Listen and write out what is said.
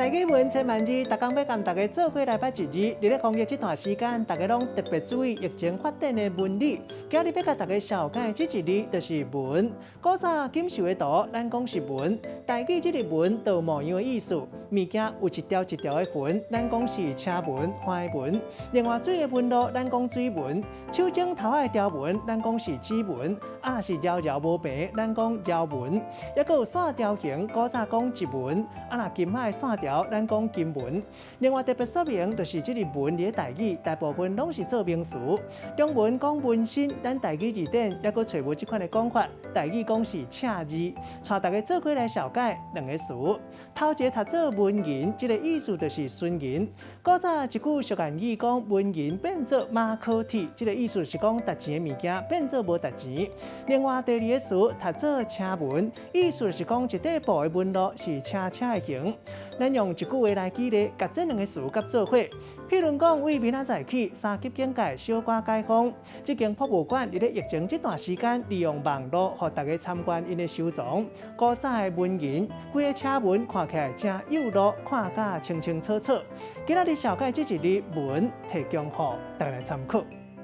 大家文千万字，大家要跟大家做伙来捌一字。伫咧防疫这段时间，大家拢特别注意疫情发展的文理。今日要甲大家小解这一字，就是文。古早锦绣的图，咱讲是文。台语这个文，都有模样的意思。物件有一条一条的痕，咱讲是车文、花文。另外，水的纹路，咱讲水文；手指头的条纹，咱讲是指纹；啊是绕绕无平，咱讲绕纹。还佫有线条形，古早讲一纹；啊若金海线条，咱讲金纹。另外特别说明，就是这个文的台语，大部分拢是做名词。中文讲文心，咱台语字典还佫找无这款的讲法。台语讲是恰字，带大家做伙来小解两个词。头一个读做文言，这个意思就是顺言。古早一句俗谚语讲，文言变做马可铁，这个意思是讲值钱的物件变做无值钱。另外第二个词读做车文，意思是讲一块布的纹路是车的形。咱用一句话来举例，甲这两个词甲做伙。譬如讲，为明仔载起，三级警戒小可解封，这间博物馆伫咧疫情这段时间，利用网络，互大家参观因的收藏。古早的文言，规个车文看起来真有路，看甲清清楚楚。今仔日小解这一字文，提供互大家来参考。